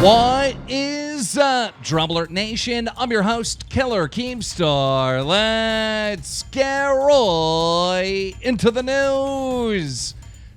What is up, DramaAlert Nation? I'm your host, Killer Keemstar. Let's get right into the news.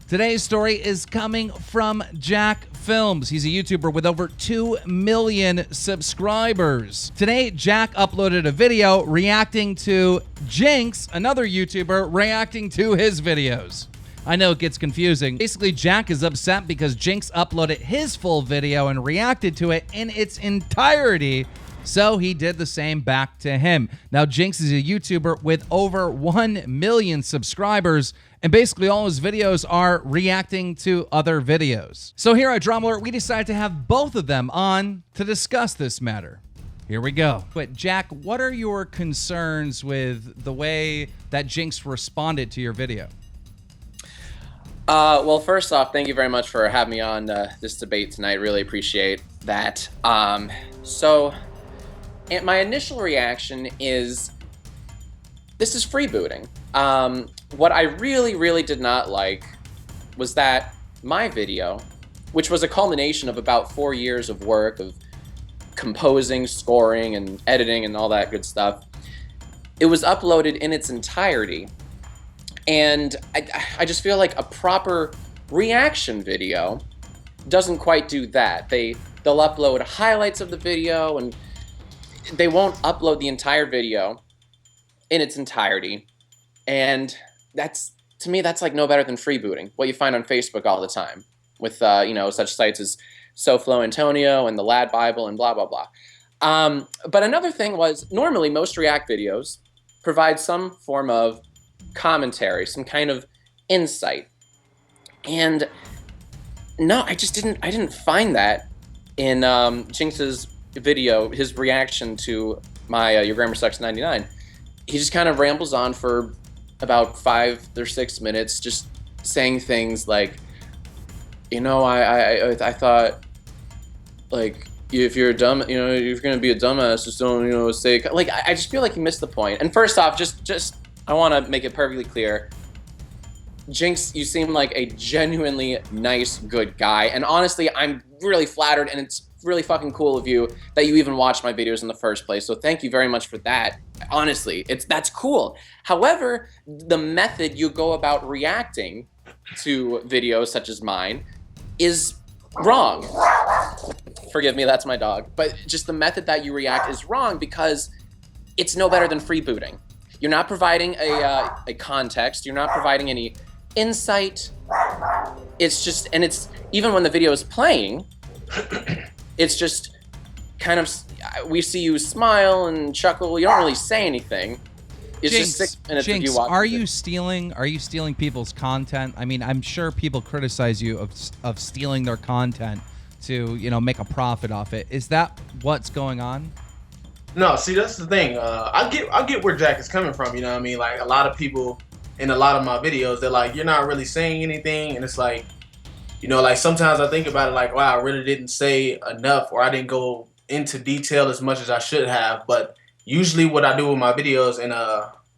Today's story is coming from JacksFilms. He's a YouTuber with over 2 million subscribers. Today, Jack uploaded a video reacting to Jinx, another YouTuber, reacting to his videos. I know it gets confusing. Basically, Jack is upset because Jinx uploaded his full video and reacted to it in its entirety, so he did the same back to him. Now, Jinx is a YouTuber with over 1 million subscribers, and basically all his videos are reacting to other videos. So here at DramaAlert, we decided to have both of them on to discuss this matter. Here we go. But Jack, what are your concerns with the way that Jinx responded to your video? Well, first off, thank you very much for having me on this debate tonight. Really appreciate that. My initial reaction is, this is freebooting. What I really did not like was that my video, which was a culmination of about 4 years of work of composing, scoring, and editing and all that good stuff, it was uploaded in its entirety. And I just feel like a proper reaction video doesn't quite do that. They'll upload highlights of the video, and they won't upload the entire video in its entirety. And to me, that's like no better than freebooting, what you find on Facebook all the time with such sites as SoFlo Antonio and the Lad Bible and blah blah blah. But another thing was, normally most React videos provide some form of commentary, some kind of insight, and no, I didn't find that in Jinx's video, his reaction to my Your Grammar Sucks 99. He just kind of rambles on for about 5 or 6 minutes, just saying things like, I thought, like, if you're dumb, if you're gonna be a dumbass, just don't, say, like, I just feel like he missed the point. And first off, just I want to make it perfectly clear, Jinx, you seem like a genuinely nice, good guy, and honestly, I'm really flattered, and it's really fucking cool of you that you even watched my videos in the first place, so thank you very much for that. Honestly, that's cool. However, the method you go about reacting to videos such as mine is wrong. Forgive me, that's my dog. But just the method that you react is wrong, because it's no better than freebooting. You're not providing a context. You're not providing any insight. It's just, and it's, even when the video is playing, it's just kind of, we see you smile and chuckle. You don't really say anything. It's Jinx, just 6 minutes Jinx, of you watching. are you stealing people's content? I mean, I'm sure people criticize you of stealing their content to, make a profit off it. Is that what's going on? No, see, that's the thing. I get where Jack is coming from. You know what I mean? Like, a lot of people in a lot of my videos, they're like, you're not really saying anything, and it's like, like sometimes I think about it like, wow, I really didn't say enough, or I didn't go into detail as much as I should have. But usually, what I do with my videos, and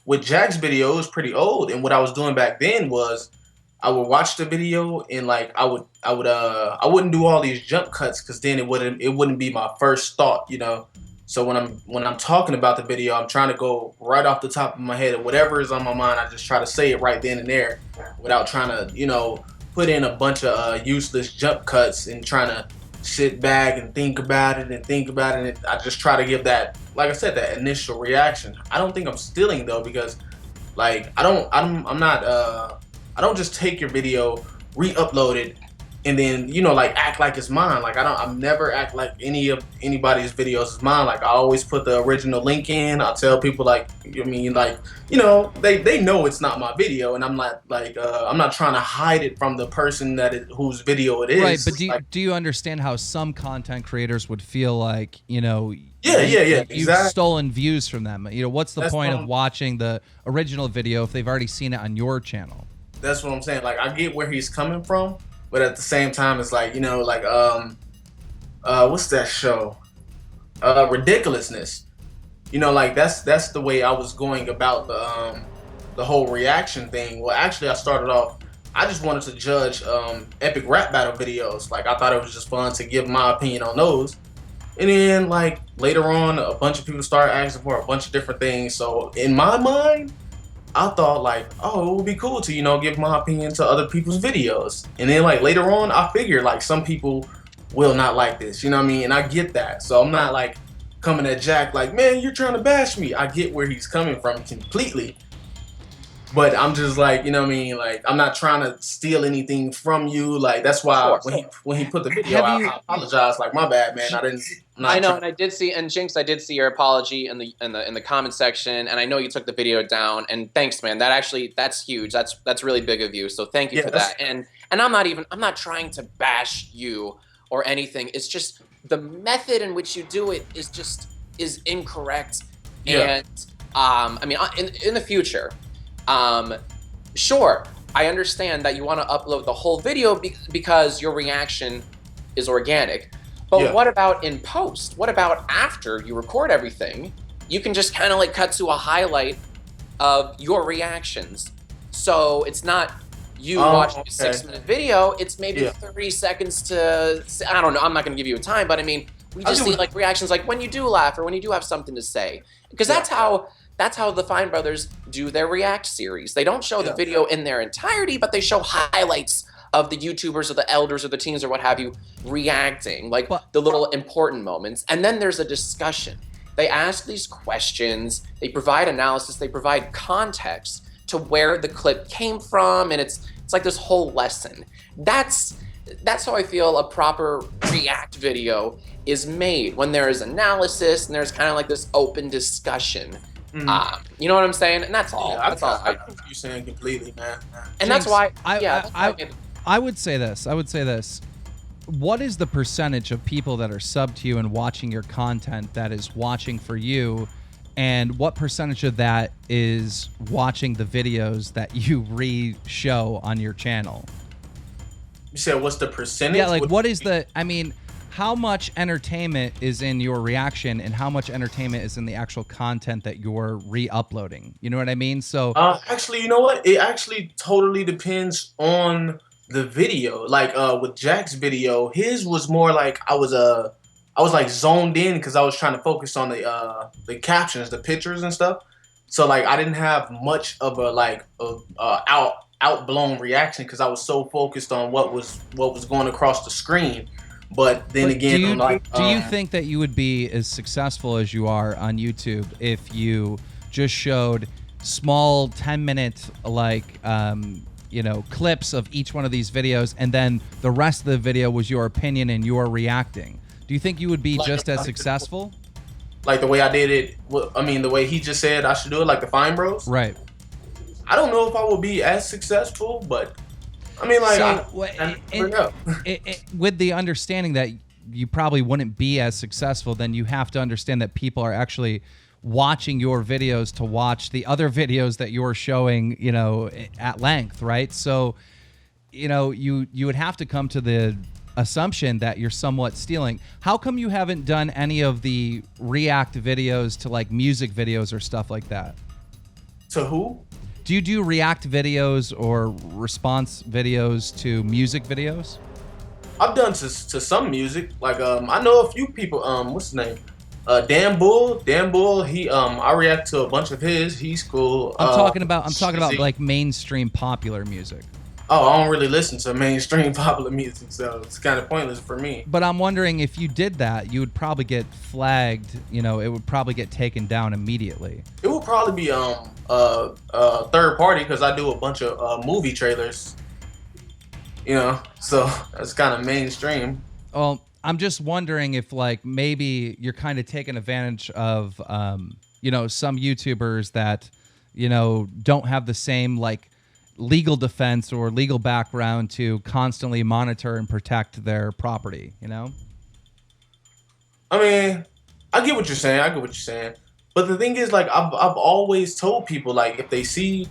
with Jack's video, it was pretty old, and what I was doing back then was, I would watch the video, and like I wouldn't do all these jump cuts, because then it wouldn't be my first thought, So when I'm talking about the video, I'm trying to go right off the top of my head, and whatever is on my mind, I just try to say it right then and there, without trying to, put in a bunch of useless jump cuts and trying to sit back and think about it. And I just try to give that, like I said, that initial reaction. I don't think I'm stealing though, because like I don't just take your video, re-upload it, and then act like it's mine. Like I never act like anybody's videos is mine. Like I always put the original link in. I'll tell people they know it's not my video, and I'm not I'm not trying to hide it from the person whose video it is. Right, but do you understand how some content creators would feel like you've exactly. stolen views from them? What's the point of watching the original video if they've already seen it on your channel? That's what I'm saying. Like I get where he's coming from. But at the same time, it's like, what's that show? Ridiculousness. That's the way I was going about the whole reaction thing. Well, actually, I started off I just wanted to judge epic rap battle videos. Like I thought it was just fun to give my opinion on those. And then like later on, a bunch of people started asking for a bunch of different things. So in my mind, I thought like, oh, it would be cool to, you know, give my opinion to other people's videos. And then like later on, I figured like some people will not like this, you know what I mean? And I get that. So I'm not like coming at Jack like, man, you're trying to bash me. I get where he's coming from completely. But I'm just like, you know what I mean? Like, I'm not trying to steal anything from you. Like, that's why when he put the video out, I apologize. Like, my bad, man. I know, and I did see, and Jinx, I did see your apology in the comment section, and I know you took the video down. And thanks, man. That's huge. That's really big of you. So thank you for that. And I'm not trying to bash you or anything. It's just the method in which you do it is incorrect. Yeah. And I mean, in the future. Sure, I understand that you want to upload the whole video because your reaction is organic. But what about in post? What about after you record everything? You can just kind of like cut to a highlight of your reactions. So it's not you watching a 6-minute video. It's maybe 30 seconds to, I don't know. I'm not going to give you a time, but I mean, we just see like reactions like when you do laugh or when you do have something to say. Because that's how the Fine Brothers do their React series. They don't show the video in their entirety, but they show highlights of the YouTubers or the elders or the teens or what have you reacting, like the little important moments. And then there's a discussion. They ask these questions, they provide analysis, they provide context to where the clip came from, and it's like this whole lesson. That's how I feel a proper React video is made, when there is analysis and there's kind of like this open discussion. You know what I'm saying? And that's all. Yeah, that's all. I think you're saying completely, man. And Jinx, that's why. I would say this. What is the percentage of people that are subbed to you and watching your content that is watching for you, and what percentage of that is watching the videos that you re-show on your channel? You said what's the percentage? Yeah, like what is the? I mean, how much entertainment is in your reaction and how much entertainment is in the actual content that you're re-uploading? You know what I mean? So actually, you know what? It actually totally depends on the video. Like with Jack's video, his was more like I was like zoned in because I was trying to focus on the captions, the pictures and stuff. So like I didn't have much of a outblown reaction because I was so focused on what was going across the screen. But then again, do you think that you would be as successful as you are on YouTube if you just showed small 10-minute clips of each one of these videos, and then the rest of the video was your opinion and your reacting? Do you think you would be just as successful? Like the way I did it, I mean, the way he just said I should do it, like the Fine Bros? Right. I don't know if I will be as successful, but I mean, like, with the understanding that you probably wouldn't be as successful, then you have to understand that people are actually watching your videos to watch the other videos that you're showing, you know, at length, right? So, you know, you would have to come to the assumption that you're somewhat stealing. How come you haven't done any of the react videos to like music videos or stuff like that? To who? Do you do react videos or response videos to music videos? I've done to some music. Like I know a few people. What's his name? Dan Bull. He I react to a bunch of his. He's cool. I'm talking about like mainstream popular music. Oh, I don't really listen to mainstream popular music, so it's kind of pointless for me. But I'm wondering if you did that, you would probably get flagged. You know, it would probably get taken down immediately. It would probably be third party because I do a bunch of movie trailers. You know, so that's kind of mainstream. Well, I'm just wondering if like maybe you're kind of taking advantage of you know, some YouTubers that, you know, don't have the same like legal defense or legal background to constantly monitor and protect their property, you know? I mean, I get what you're saying. But the thing is, like, I've always told people, like, if they see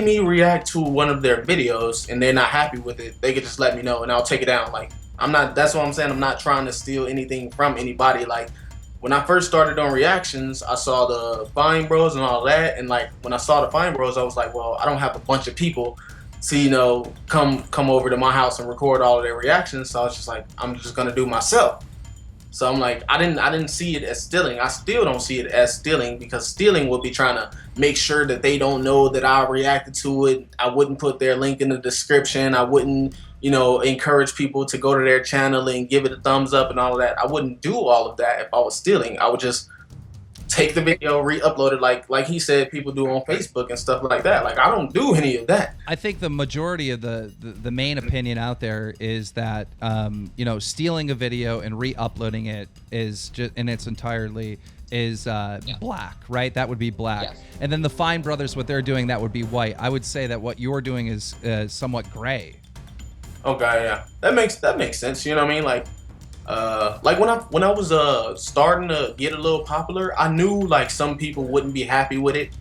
me react to one of their videos and they're not happy with it, they can just let me know and I'll take it down. Like, that's what I'm saying. I'm not trying to steal anything from anybody. Like, when I first started on reactions, I saw the Fine Bros and all that, and like when I saw the Fine Bros, I was like, well, I don't have a bunch of people to, you know, come over to my house and record all of their reactions. So I was just like, I'm just gonna do it myself. So I'm like, I didn't see it as stealing. I still don't see it as stealing, because stealing would be trying to make sure that they don't know that I reacted to it. I wouldn't put their link in the description. I wouldn't, you know, encourage people to go to their channel and give it a thumbs up and all of that. I wouldn't do all of that if I was stealing. I would just take the video, re-upload it like he said people do on Facebook and stuff like that. Like, I don't do any of that. I think the majority of the main opinion out there is that you know, stealing a video and re-uploading it is just in its entirely is black, right? That would be black. Yes. And then the Fine Brothers, what they're doing, that would be white. I would say that what you're doing is somewhat gray. Okay, yeah, that makes sense. You know what I mean? Like when I was starting to get a little popular, I knew like some people wouldn't be happy with it,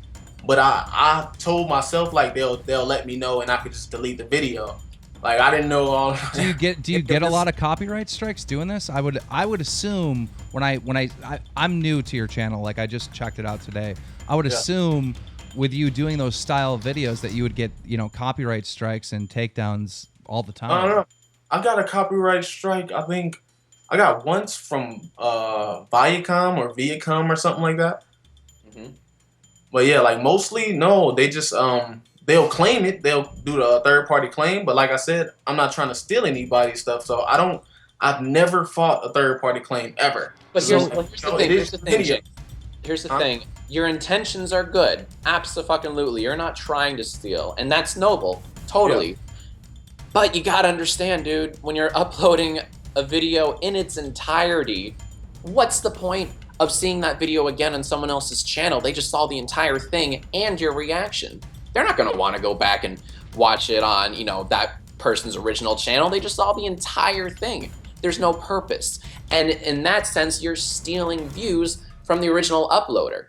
but I told myself like they'll let me know and I could just delete the video. Like, I didn't know all. Do you get a lot of copyright strikes doing this? I would assume I'm new to your channel, like I just checked it out today. I would assume with you doing those style videos that you would get, you know, copyright strikes and takedowns all the time. I don't know. I got a copyright strike. I think I got once from Viacom or something like that. Mm-hmm. But yeah, like mostly no. They just they'll claim it. They'll do the third party claim. But like I said, I'm not trying to steal anybody's stuff, so I've never fought a third party claim ever. But So, here's the thing. Jinx. Here's the thing. Your intentions are good. Abso-fucking-lutely. You're not trying to steal, and that's noble. Totally. Yeah. But you gotta understand, dude, when you're uploading a video in its entirety, what's the point of seeing that video again on someone else's channel? They just saw the entire thing and your reaction. They're not gonna wanna go back and watch it on, you know, that person's original channel. They just saw the entire thing. There's no purpose. And in that sense, you're stealing views from the original uploader,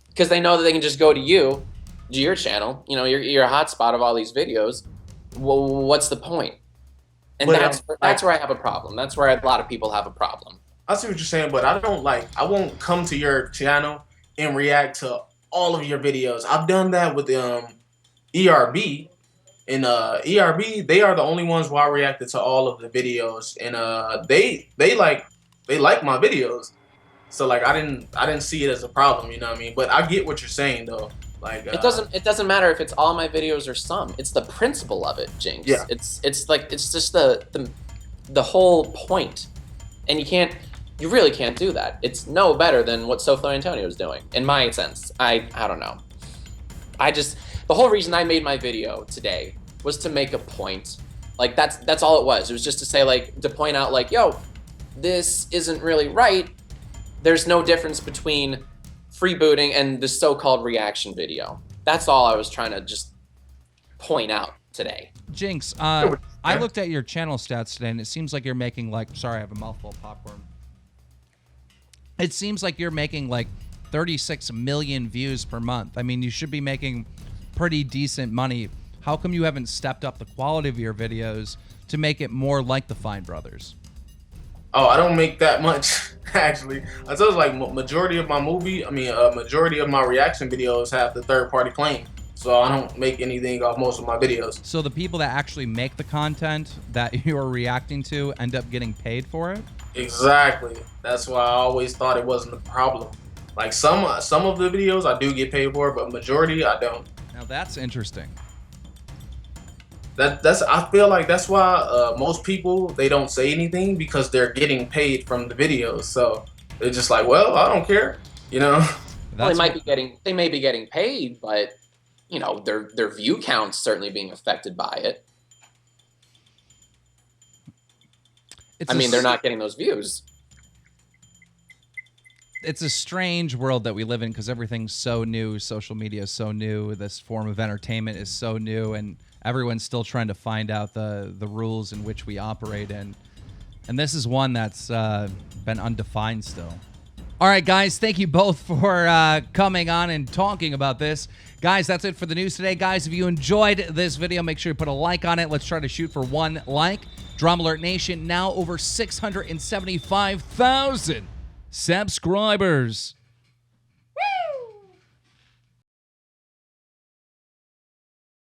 because they know that they can just go to you, to your channel, you know, you're a hotspot of all these videos. Well, what's the point? And that's where I have a problem. That's where a lot of people have a problem. I see what you're saying, but I won't come to your channel and react to all of your videos. I've done that with ERB. And ERB, they are the only ones where I reacted to all of the videos, and they like my videos. So like I didn't see it as a problem, you know what I mean? But I get what you're saying though. Like it doesn't matter if it's all my videos or some. It's the principle of it, Jinx. Yeah. It's just the whole point. And you really can't do that. It's no better than what Soflo Antonio's doing, in my sense. I don't know. The whole reason I made my video today was to make a point. Like that's all it was. It was just to say, like, to point out, like, yo, this isn't really right. There's no difference between freebooting and the so-called reaction video. That's all I was trying to just point out today. Jinx, I looked at your channel stats today, and it seems like you're making, like, sorry, I have a mouthful of popcorn. It seems like you're making like 36 million views per month. I mean, you should be making pretty decent money. How come you haven't stepped up the quality of your videos to make it more like the Fine Brothers? Oh, I don't make that much, actually. I told you, like, majority of my reaction videos have the third-party claim. So I don't make anything off most of my videos. So the people that actually make the content that you're reacting to end up getting paid for it? Exactly. That's why I always thought it wasn't a problem. Like, some of the videos I do get paid for, but majority I don't. Now that's interesting. I feel like that's why most people, they don't say anything, because they're getting paid from the videos. So they're just like, well, I don't care, you know. Well, they may be getting paid, but you know, their view count's certainly being affected by it. I mean, they're not getting those views. It's a strange world that we live in, because everything's so new. Social media is so new. This form of entertainment is so new, and everyone's still trying to find out the rules in which we operate in. And this is one that's been undefined still. All right, guys, thank you both for coming on and talking about this. Guys, that's it for the news today. Guys, if you enjoyed this video, make sure you put a like on it. Let's try to shoot for 1 like. DramaAlert Nation, now over 675,000 subscribers.